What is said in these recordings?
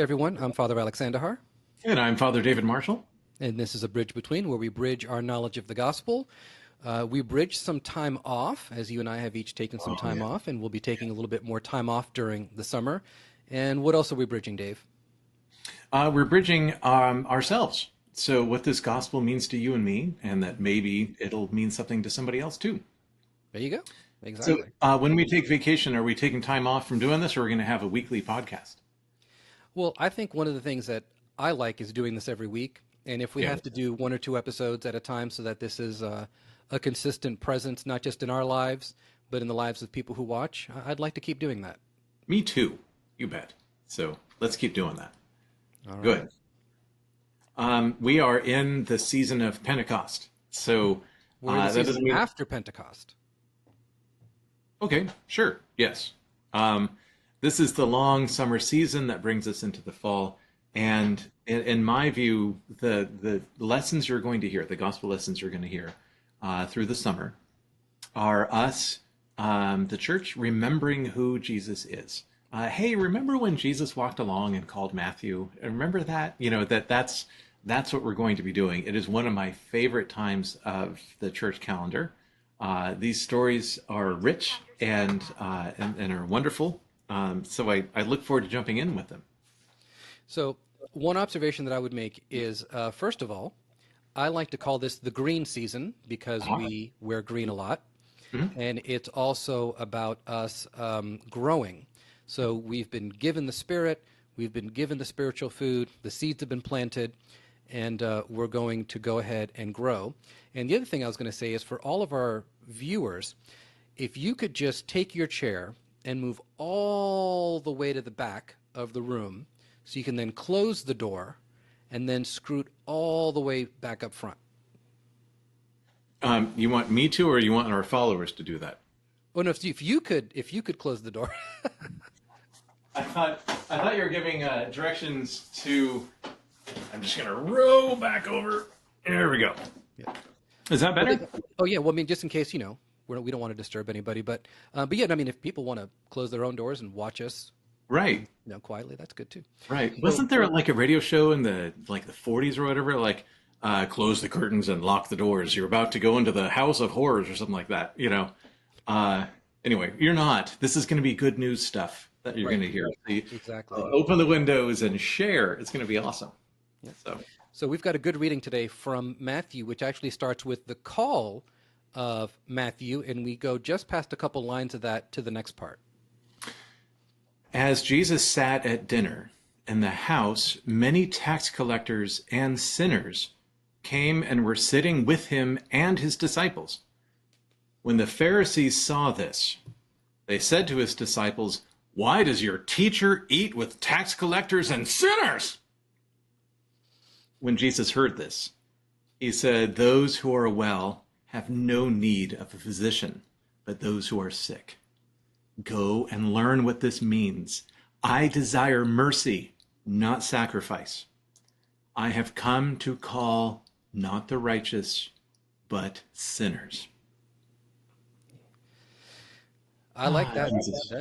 Hey everyone, I'm Father Alexander Har, And I'm Father David Marshall. and this is a Bridge Between, where we bridge our knowledge of the gospel. We bridge some time off, as you and I have each taken some Oh, time yeah. off, and we'll be taking a little bit more time off during the summer. And what else are we bridging, Dave? We're bridging ourselves. So, what this gospel means to you and me, and that maybe it'll mean something to somebody else too. There you go. So, Exactly. when we take vacation, are we taking time off from doing this, or are we going to have a weekly podcast? Well, I think one of the things that I like is doing this every week. And if we Yeah. have to do one or two episodes at a time so that this is a consistent presence, not just in our lives, but in the lives of people who watch, I'd like to keep doing that. Me too. You bet. So, let's keep doing that. All right. Good. We are in the season of Pentecost. So, We're in the that season doesn't mean. after Pentecost. Okay, sure. Yes. This is the long summer season that brings us into the fall. And in my view, the lessons you're going to hear, the gospel lessons you're going to hear through the summer, are us, the church, remembering who Jesus is. Hey, remember when Jesus walked along and called Matthew? Remember that? That's what we're going to be doing. It is one of my favorite times of the church calendar. These stories are rich and are wonderful. So I look forward to jumping in with them. So, one observation that I would make is first of all, I like to call this the green season because Uh-huh. we wear green a lot. Mhm. And it's also about us growing. So, we've been given the Spirit, we've been given the spiritual food, the seeds have been planted, and we're going to go ahead and grow. And the other thing I was going to say is for all of our viewers, if you could just take your chair and move all the way to the back of the room so you can then close the door and then scoot all the way back up front. You want me to, or you want our followers to do that? Oh no, if you could close the door. I thought you were giving directions to. I'm just gonna roll back over. There we go. Yeah. Is that better? Oh yeah, well I mean just in case, we don't want to disturb anybody, but yeah, I mean if people want to close their own doors and watch us, Right. quietly, that's good too. Right. So Wasn't there like a radio show in the 40s or whatever, like close the curtains and lock the doors. You're about to go into the house of horrors or something like that, you know. Uh anyway, you're not. This is going to be good news stuff that you're going right, to hear. See, exactly. open the windows and share. It's going to be awesome. Yeah. So, So we've got a good reading today from Matthew, which actually starts with the call of Matthew, and we go just past a couple lines of that to the next part. as Jesus sat at dinner in the house, many tax collectors and sinners came and were sitting with him and his disciples. When the Pharisees saw this, they said to his disciples, "Why does your teacher eat with tax collectors and sinners?" When Jesus heard this, he said, "Those who are well have no need of a physician, but those who are sick. Go and learn what this means. I desire mercy, not sacrifice. I have come to call not the righteous, but sinners." I like that. Jesus.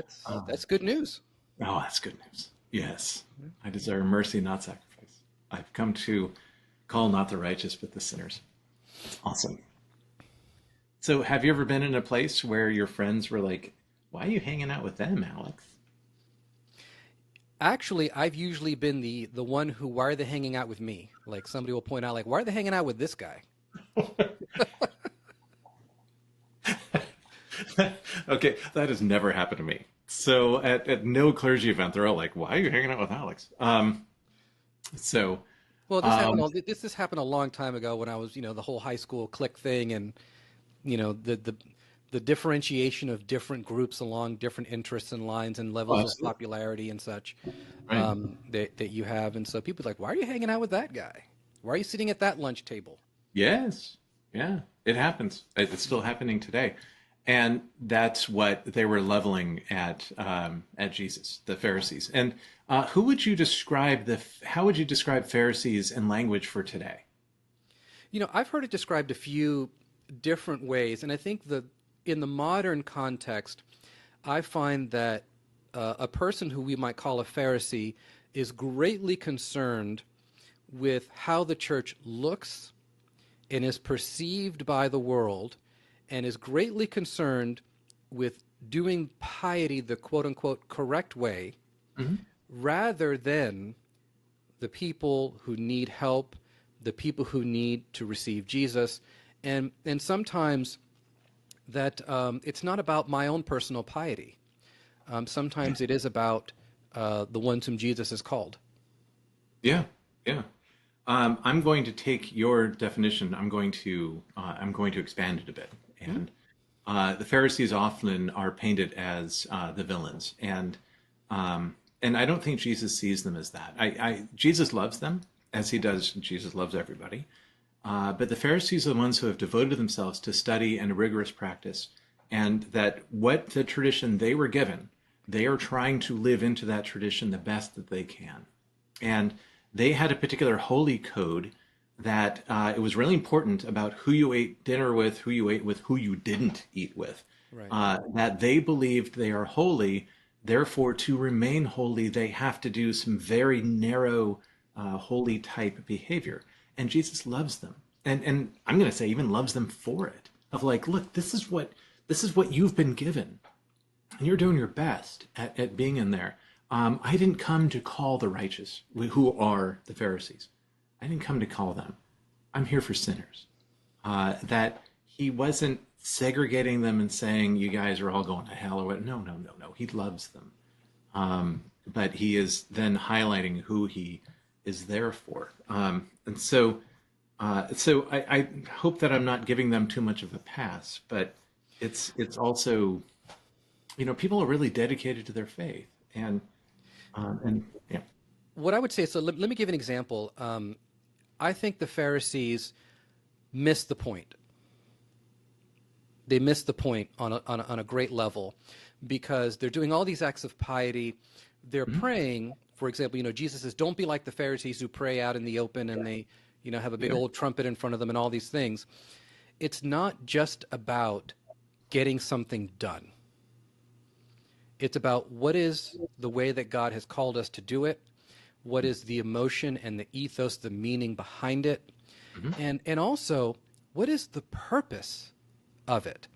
That's good news. Oh, that's good news. Yes. I desire mercy, not sacrifice. I've come to call not the righteous, but the sinners. Awesome. So, have you ever been in a place where your friends were like, "Why are you hanging out with them, Alex?" Actually, I've usually been the one who, why are they hanging out with me? Like somebody will point out, like, why are they hanging out with this guy? Okay, that has never happened to me. So, at no clergy event, they're all like, "Why are you hanging out with Alex?" So, Well, um, this happened a long time ago when I was, the whole high school clique thing, and the differentiation of different groups along different interests and lines and oh, levels of absolutely. popularity and such Right. that you have. And so people are like, why are you hanging out with that guy? Why are you sitting at that lunch table? Yes. Yeah, it happens. It's still happening today. And that's what they were leveling at Jesus, the Pharisees. And who would you describe how would you describe Pharisees in language for today? I've heard it described a few different ways, and I think in the modern context, I find that a person who we might call a Pharisee is greatly concerned with how the church looks and is perceived by the world, and is greatly concerned with doing piety the quote-unquote correct way, Mhm. rather than the people who need help, the people who need to receive Jesus. And sometimes that it's not about my own personal piety. Sometimes it is about the ones whom Jesus has called. Yeah, yeah. I'm going to take your definition. I'm going to expand it a bit. Mhm. And the Pharisees often are painted as the villains, and I don't think Jesus sees them as that. Jesus loves them as he does. Jesus loves everybody. But the Pharisees are the ones who have devoted themselves to study and rigorous practice, and that what the tradition they were given, they are trying to live into that tradition the best that they can. And they had a particular holy code that it was really important about who you ate dinner with, who you ate with, who you didn't eat with. Right. That they believed they are holy. Therefore, to remain holy, they have to do some very narrow, holy type behavior. And Jesus loves them, and I'm going to say even loves them for it. Of like, look, this is what you've been given, and you're doing your best at being in there. I didn't come to call the righteous, who are the Pharisees. I didn't come to call them. I'm here for sinners. That he wasn't segregating them and saying, you guys are all going to hell or what. No, no, no, no. He loves them. But he is then highlighting who he is there for. So I hope that I'm not giving them too much of a pass, but it's also, people are really dedicated to their faith, and yeah. What I would say, so let me give an example. I think the Pharisees missed the point. They missed the point on a great level, because they're doing all these acts of piety. They're Mhm. praying, for example, Jesus says, don't be like the Pharisees who pray out in the open and they, have a big Yeah. old trumpet in front of them and all these things. It's not just about getting something done. It's about what is the way that God has called us to do it, what is the emotion and the ethos, the meaning behind it, Mhm. and also what is the purpose of it.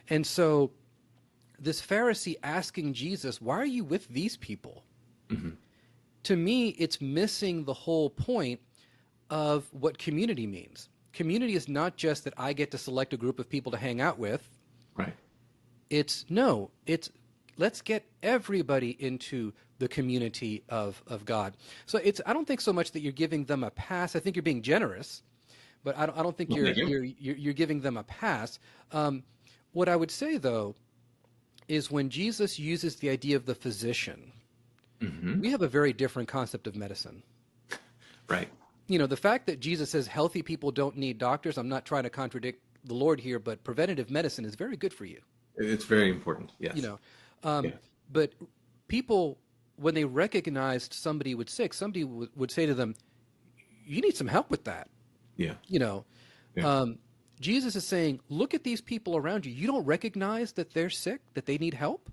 And so this Pharisee asking Jesus, why are you with these people? Mhm. To me, it's missing the whole point of what community means. Community is not just that I get to select a group of people to hang out with. Right. It's let's get everybody into the community of God. So I don't think so much that you're giving them a pass. I think you're being generous, but I don't think Well, thank you. you're giving them a pass. What I would say though is when Jesus uses the idea of the physician, Hmm. we have a very different concept of medicine. Right. The fact that Jesus says healthy people don't need doctors, I'm not trying to contradict the Lord here, but preventative medicine is very good for you. It's very important. you Yes. know um, Yeah. but people, when they recognized somebody was sick, somebody would say to them, you need some help with that. Yeah. you know Yeah. um, Jesus is saying, look at these people around you. You don't recognize that they're sick, that they need help?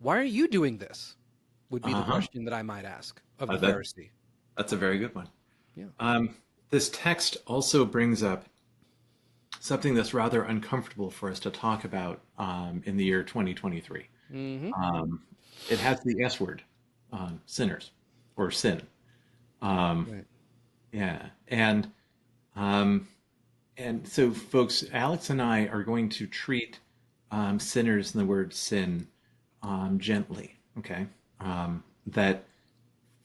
Why are you doing this, would be the Uh-huh. question that I might ask of the That Pharisee. that's a very good one. Yeah. This text also brings up something that's rather uncomfortable for us to talk about in the year 2023. Hmm. Um, it has the S word, sinners or sin. Um, Right. yeah, um, and so, folks, Alex and I are going to treat sinners and the word sin gently. Okay, that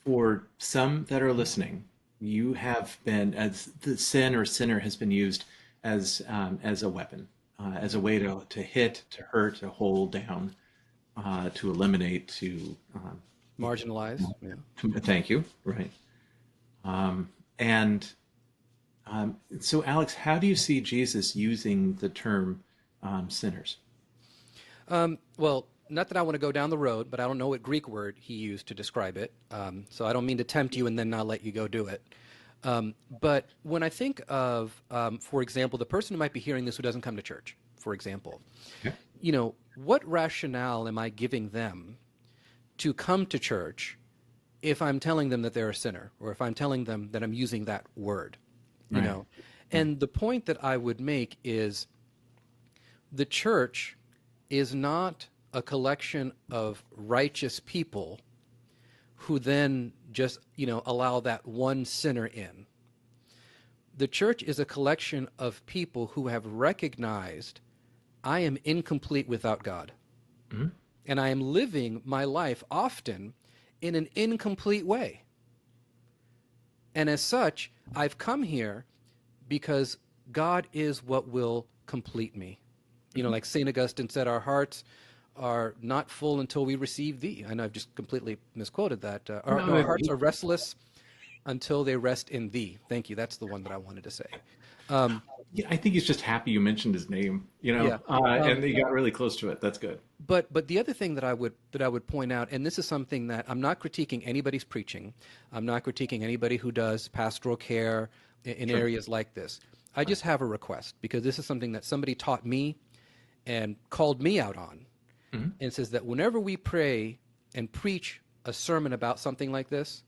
for some that are listening, you have been, as the sin or sinner has been used as a weapon, as a way to hit, to hurt, to hold down, to eliminate, Marginalized. Yeah. thank you, right? And so, Alex, how do you see Jesus using the term sinners? Well, not that I want to go down the road, but I don't know what Greek word he used to describe it. So I don't mean to tempt you and then not let you go do it. But when I think of, for example, the person who might be hearing this who doesn't come to church, for example, Okay. what rationale am I giving them to come to church if I'm telling them that they're a sinner, or if I'm telling them that I'm using that word, you Right. know. And the point that I would make is the church is not a collection of righteous people who then just, allow that one sinner in. The church is a collection of people who have recognized I am incomplete without God. Mm-hmm. And I am living my life often in an incomplete way. And as such, I've come here because God is what will complete me. Like St. Augustine said, our hearts are not full until we receive thee. I know I've just completely misquoted that. Our hearts are restless until they rest in thee. Thank you. That's the one that I wanted to say. Yeah, I think he's just happy you mentioned his name, Yeah. and he got really close to it. That's good. But the other thing that I would point out, and this is something that I'm not critiquing anybody's preaching, I'm not critiquing anybody who does pastoral care in Sure. areas like this. I just have a request, because this is something that somebody taught me and called me out on, Mm-hmm. and says that whenever we pray and preach a sermon about something like this,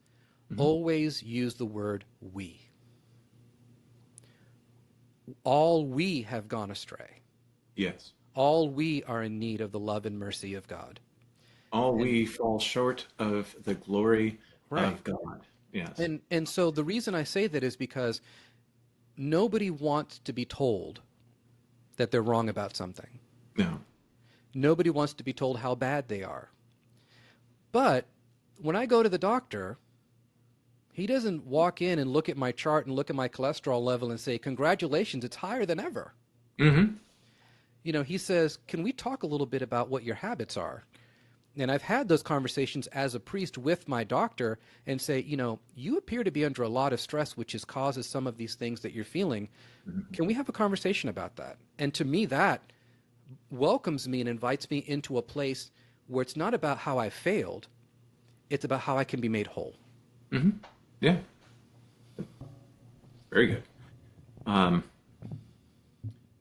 Mm-hmm. always use the word we. All we have gone astray. Yes. All we are in need of the love and mercy of God. All And we fall short of the glory right. of God. Yes. And so the reason I say that is because nobody wants to be told that they're wrong about something. No. Nobody wants to be told how bad they are. But when I go to the doctor, he doesn't walk in and look at my chart and look at my cholesterol level and say, congratulations, it's higher than ever. Mm-hmm. He says, can we talk a little bit about what your habits are? And I've had those conversations as a priest with my doctor and say, you appear to be under a lot of stress, which causes some of these things that you're feeling. Can we have a conversation about that? And to me, that welcomes me and invites me into a place where it's not about how I failed, it's about how I can be made whole. Mm-hmm. Yeah. Very good.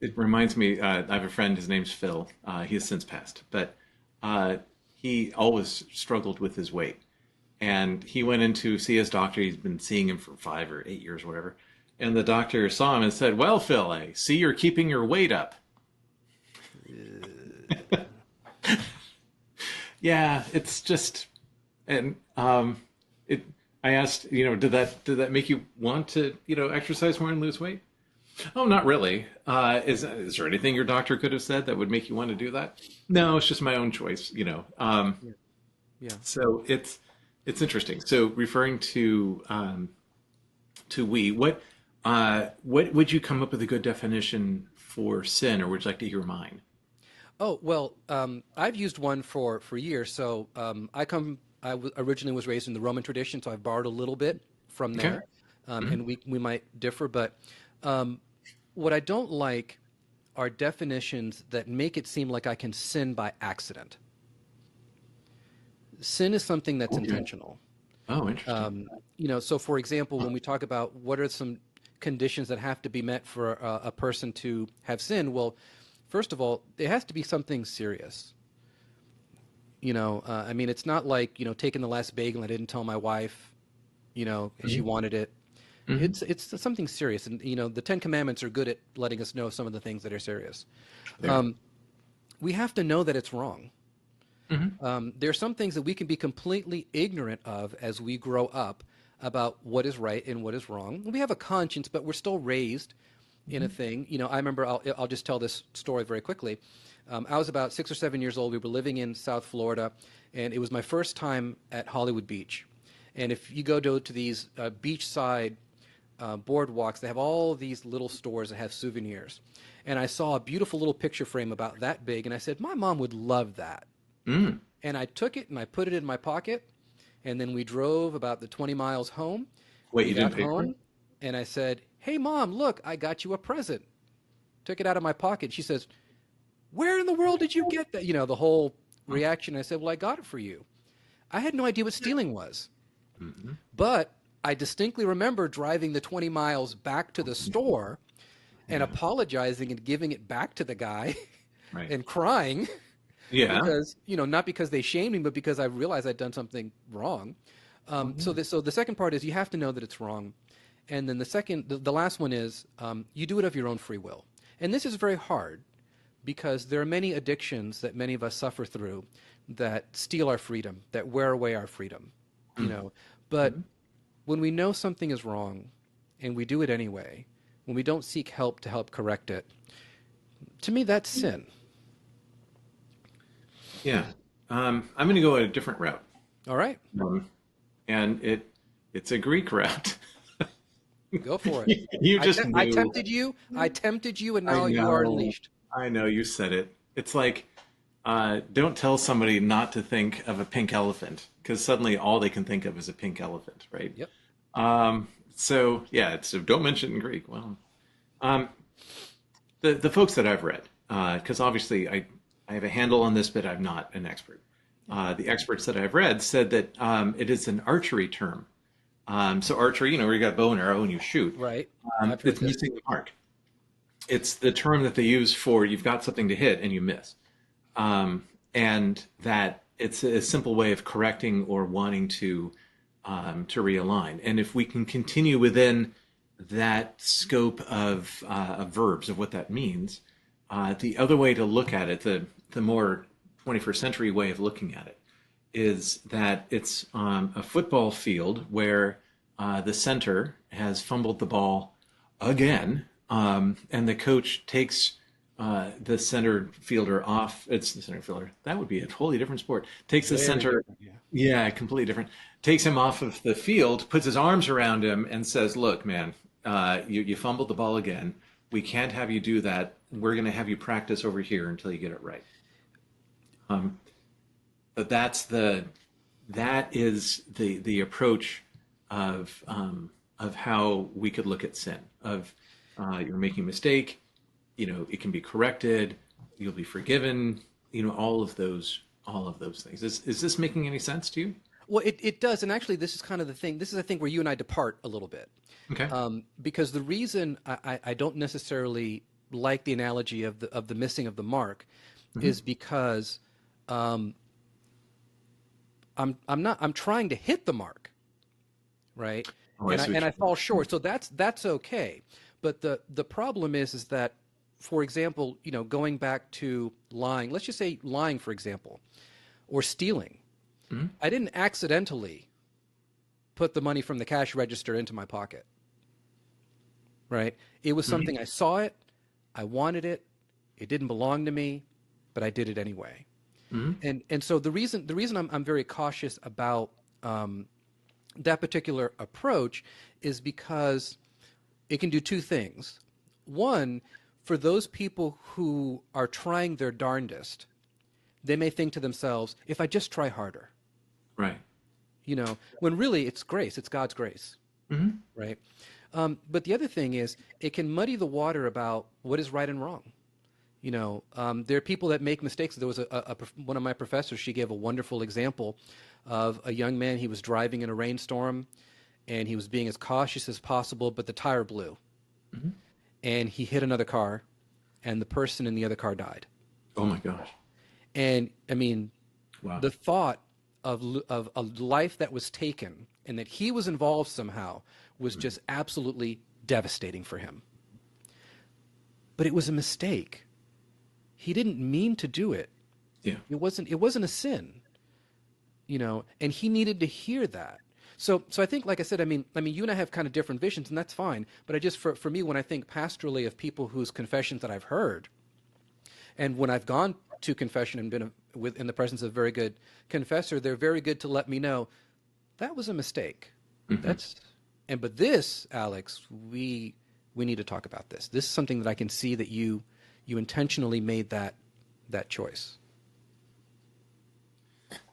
It reminds me, I have a friend, his name's Phil. He has since passed, but he always struggled with his weight. And he went in to see his doctor. He's been seeing him for 5 or 8 years, whatever. And the doctor saw him and said, well, Phil, I see you're keeping your weight up. Yeah, it's just, and it. I asked, did that make you want to, exercise more and lose weight? Oh, not really. Is there anything your doctor could have said that would make you want to do that? No, it's just my own choice. Yeah. So it's interesting. So referring to we, what would you come up with a good definition for sin, or would you like to hear mine? Oh, well, I've used one for years. So originally was raised in the Roman tradition, so I've borrowed a little bit from Okay. there, and we might differ. But what I don't like are definitions that make it seem like I can sin by accident. Sin is something that's Okay. intentional. Oh, interesting. So for example, when we talk about what are some conditions that have to be met for a person to have sin, well, first of all, it has to be something serious. It's not like, taking the last bagel and I didn't tell my wife, and she wanted it. Mm-hmm. It's something serious. And, the Ten Commandments are good at letting us know some of the things that are serious. There. We have to know that it's wrong. Mm-hmm. There are some things that we can be completely ignorant of as we grow up about what is right and what is wrong. We have a conscience, but we're still raised in a thing. I remember, I'll just tell this story very quickly. I was about 6 or 7 years old. We were living in South Florida, and it was my first time at Hollywood Beach. And if you go to these beachside boardwalks, they have all these little stores that have souvenirs. And I saw a beautiful little picture frame about that big, and I said, my mom would love that. Mm. And I took it and I put it in my pocket, and then we drove about the 20 miles home. Wait, We you got didn't pay for it? home, and I said, hey, Mom, look, I got you a present. Took it out of my pocket. She says, where in the world did you get that? The whole reaction. I said, well, I got it for you. I had no idea what stealing was. Mm-hmm. But I distinctly remember driving the 20 miles back to the store and Yeah. apologizing and giving it back to the guy Right. and crying Yeah. because, not because they shamed me, but because I realized I'd done something wrong. Well, yeah. So the second part is you have to know that it's wrong. And then the last one is you do it of your own free will. And this is very hard because there are many addictions that many of us suffer through that steal our freedom, that wear away our freedom, you Mm. know. But Mhm. when we know something is wrong and we do it anyway, when we don't seek help to help correct it, to me, that's sin. Yeah. I'm going to go a different route. All right, Um, and it's a Greek route. go for it. You just I knew. tempted you. I tempted you, and I now you are know. unleashed. I know you said it. It's like, don't tell somebody not to think of a pink elephant because suddenly all they can think of is a pink elephant, right? Yep. So yeah, so don't mention it in Greek. Well, um, the folks that I've read, because obviously I have a handle on this, but I'm not an expert. The experts that I've read said that it is an archery term. So archery, where you got bow and arrow and you shoot. Right. I've heard It's this. missing the mark. It's the term that they use for you've got something to hit and you miss, and that it's a simple way of correcting or wanting to realign. And if we can continue within that scope of verbs of what that means, the other way to look at it, the more 21st century way of looking at it, is that it's a football field where the center has fumbled the ball again, and the coach takes the center fielder off. It's the center fielder. That would be a totally different sport. Takes the Very center, different. Yeah. yeah, completely different. Takes him off of the field, puts his arms around him, and says, "Look, man, you fumbled the ball again. We can't have you do that. We're going to have you practice over here until you get it right." Um, but that is the approach of how we could look at sin. Of you're making a mistake, it can be corrected, you'll be forgiven. All of those things. Is this making any sense to you? Well, it does, and actually, this is kind of the thing. This is, I think, where you and I depart a little bit, Okay. because the reason I don't necessarily like the analogy of the missing of the mark Hmm. is because um, I'm trying to hit the mark, right? Oh, I And see what I you fall short. So that's okay. But the problem is that, for example, going back to lying, let's just say lying, for example, or stealing. mean. I didn't accidentally put the money from the cash register into my pocket, right? It was Hmm. something I saw it, I wanted it, it didn't belong to me, but I did it anyway. Hmm. And so the reason I'm very cautious about that particular approach is because it can do two things. One, for those people who are trying their darndest, they may think to themselves, if I just try harder, Right. when really it's grace, it's God's grace, Hmm. right? But the other thing is, it can muddy the water about what is right and wrong. There are people that make mistakes. There was one of my professors. She gave a wonderful example of a young man. He was driving in a rainstorm, and he was being as cautious as possible, but the tire blew, Hmm. and he hit another car, and the person in the other car died. Oh my gosh. And I mean, Wow. the thought of a life that was taken and that he was involved somehow was just absolutely devastating for him. But it was a mistake. He didn't mean to do it. Yeah. It wasn't a sin, and he needed to hear that. So I think, like I said, I mean, you and I have kind of different visions, and that's fine. But I just, for me, when I think pastorally of people whose confessions that I've heard, and when I've gone to confession and been in the presence of a very good confessor, they're very good to let me know that was a mistake. Hmm. But this, Alex, we need to talk about this. This is something that I can see that you intentionally made that choice.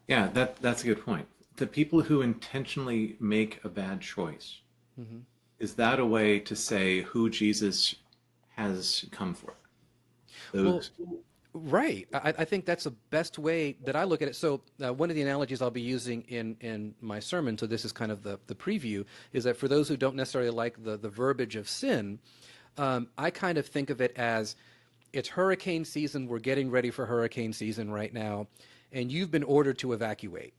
Yeah, that's a good point. The people who intentionally make a bad choice, Hmm. is that a way to say who Jesus has come for? Well, Those. right. I think that's the best way that I look at it. So one of the analogies I'll be using in my sermon, so this is kind of the preview, is that for those who don't necessarily like the verbiage of sin, I kind of think of it as it's hurricane season. We're getting ready for hurricane season right now, and you've been ordered to evacuate.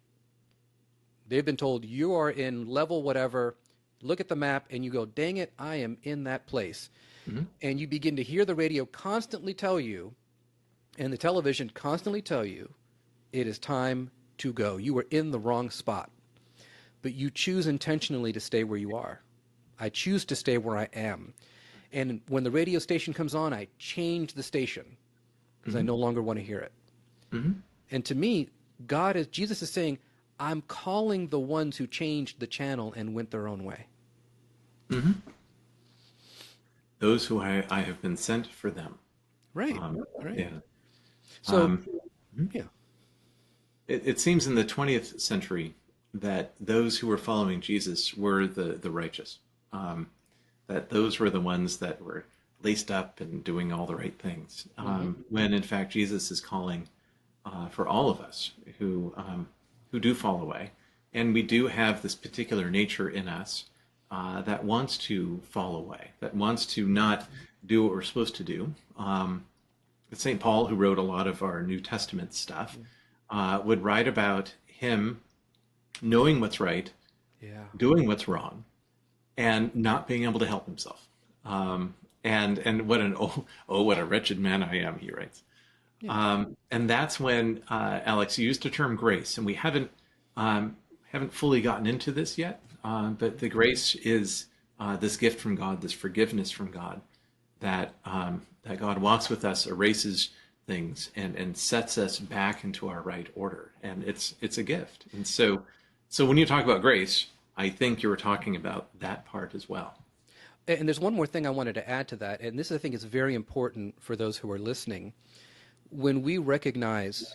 They've been told you are in level whatever. Look at the map, and you go, dang it, I am in that place. Hmm. And you begin to hear the radio constantly tell you, and the television constantly tell you, it is time to go. You are in the wrong spot. But you choose intentionally to stay where you are. I choose to stay where I am. And when the radio station comes on, I change the station because I no longer want to hear it. Hmm. And to me, Jesus is saying, I'm calling the ones who changed the channel and went their own way. Hmm. Those who I have been sent for them. Right. Right. Yeah. So, Mhm. yeah. It seems in the 20th century that those who were following Jesus were the righteous. That those were the ones that were laced up and doing all the right things. When in fact Jesus is calling for all of us who do fall away, and we do have this particular nature in us that wants to fall away, that wants to not do what we're supposed to do. St. Paul, who wrote a lot of our New Testament stuff, would write about him knowing what's right, Yeah. doing what's wrong, and not being able to help himself. And what what a wretched man I am, he writes. And that's when Alex used the term grace, and we haven't fully gotten into this yet. But the grace is this gift from God, this forgiveness from God, that God walks with us, erases things, and sets us back into our right order. And it's a gift. And so when you talk about grace, I think you were talking about that part as well. And there's one more thing I wanted to add to that, and this I think is very important for those who are listening. When we recognize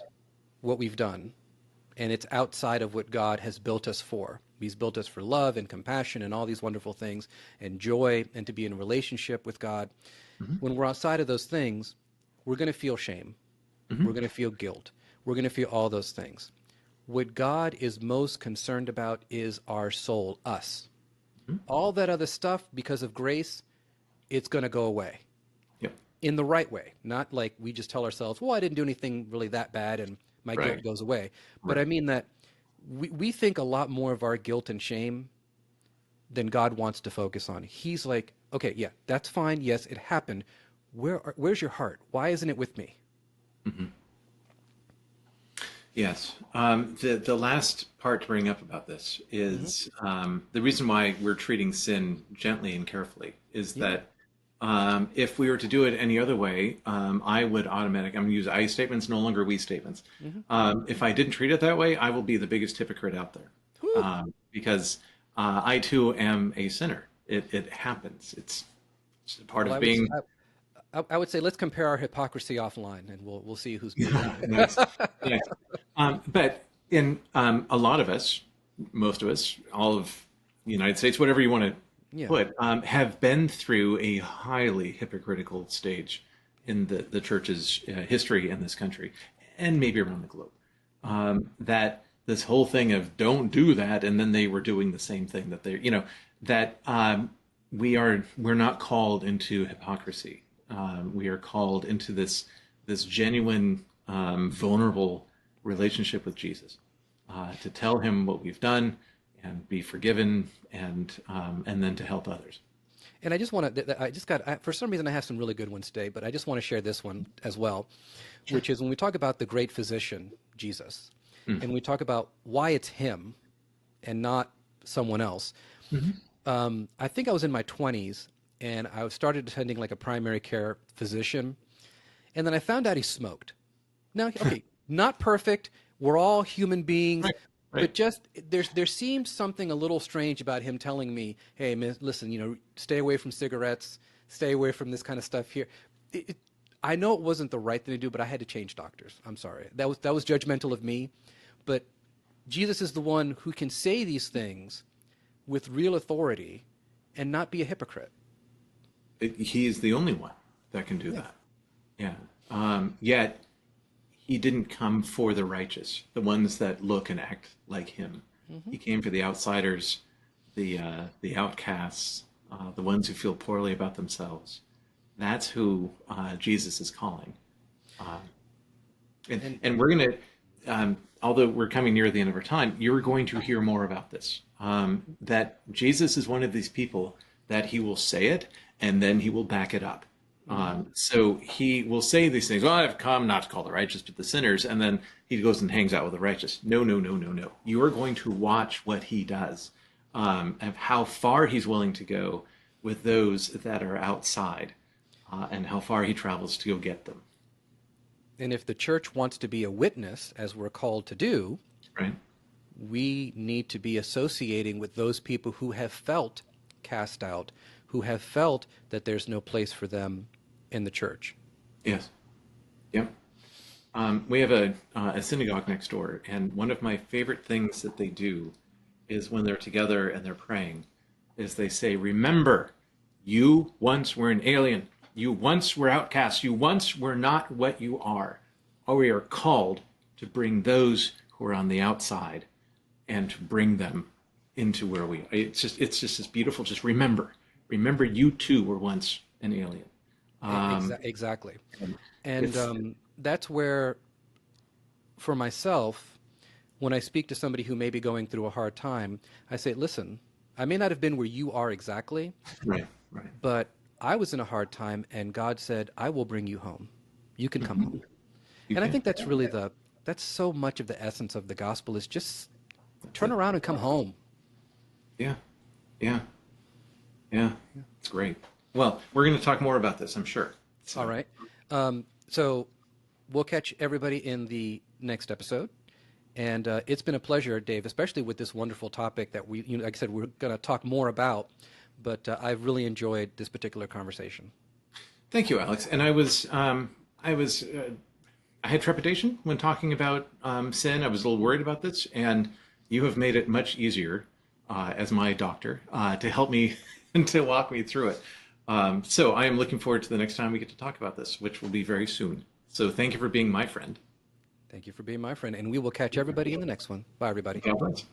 what we've done, and it's outside of what God has built us for. He's built us for love and compassion and all these wonderful things, and joy, and to be in a relationship with God. Mm-hmm. When we're outside of those things, we're going to feel shame. Mm-hmm. We're going to feel guilt. We're going to feel all those things. What God is most concerned about is our soul, us. Mm-hmm. All that other stuff, because of grace, it's going to go away. Yep. In the right way, not like we just tell ourselves, well, I didn't do anything really that bad and my Right. guilt goes away. But Right. I mean that we think a lot more of our guilt and shame than God wants to focus on. He's like, okay, yeah, that's fine. Yes, it happened. Where's your heart? Why isn't it with me? Mm-hmm. Yes. The last part to bring up about this is the reason why we're treating sin gently and carefully is that if we were to do it any other way, I would I'm going to use I statements, no longer we statements. If I didn't treat it that way, I will be the biggest hypocrite out there. Because I too am a sinner. It happens. It's a part Well, of being. I would say let's compare our hypocrisy offline, and we'll see who's bigger. Nice. Yes. But in a lot of us, most of us, all of the United States, whatever you want to Yeah. put, have been through a highly hypocritical stage in the church's history in this country, and maybe around the globe. That this whole thing of don't do that, and then they were doing the same thing that we're not called into hypocrisy. We are called into this genuine, vulnerable relationship with Jesus, to tell him what we've done and be forgiven, and then to help others. And I just want to, for some reason I have some really good ones today, but I just want to share this one as well, which is when we talk about the great physician, Jesus, and we talk about why it's him and not someone else. I think I was in my 20s, and I started attending like a primary care physician, and then I found out he smoked. Now, okay, not perfect. We're all human beings. Right. But just there seemed something a little strange about him telling me, "Hey, listen, stay away from cigarettes, stay away from this kind of stuff here." I know it wasn't the right thing to do, but I had to change doctors. I'm sorry. That was judgmental of me. But Jesus is the one who can say these things with real authority and not be a hypocrite. He is the only one that can do that. Yeah. Yet he didn't come for the righteous, the ones that look and act like him. He came for the outsiders, the outcasts, the ones who feel poorly about themselves. That's who Jesus is calling. Um, And and we're going to, although we're coming near the end of our time, you're going to hear more about this. That Jesus is one of these people that he will say it and then he will back it up. mhm. So he will say these things. Well, I've come not to call the righteous, but the sinners. And then he goes and hangs out with the righteous. No, no, no, no, no. You are going to watch what he does, of how far he's willing to go with those that are outside, and how far he travels to go get them. And if the church wants to be a witness, as we're called to do, Right? we need to be associating with those people who have felt cast out, who have felt that there's no place for them in the church. Yes. Yep. We have a synagogue next door, and one of my favorite things that they do is when they're together and they're praying, is they say, "Remember, you once were an alien. You once were outcast. You once were not what you are. Or we are called to bring those who are on the outside and to bring them into where we are." It's just this beautiful. Just remember, you too were once an alien. Exactly. And And it's that's where, for myself, when I speak to somebody who may be going through a hard time, I say, listen, I may not have been where you are exactly, right, right. but I was in a hard time, and God said, I will bring you home. You can come home. You And I can. think that's really that's so much of the essence of the gospel is just turn around and come home. Yeah, yeah, yeah. It's great. Well, we're going to talk more about this, I'm sure. All So, right. So we'll catch everybody in the next episode. And it's been a pleasure, Dave, especially with this wonderful topic that like I said, we're going to talk more about. But I've really enjoyed this particular conversation. thank you, Alex. And I had trepidation when talking about sin. I was a little worried about this, and you have made it much easier, as my doctor, to help me and to walk me through it. So I am looking forward to the next time we get to talk about this, which will be very soon. So thank you for being my friend. Thank you for being my friend. And we will catch everybody in the next one. Bye, everybody. God bless.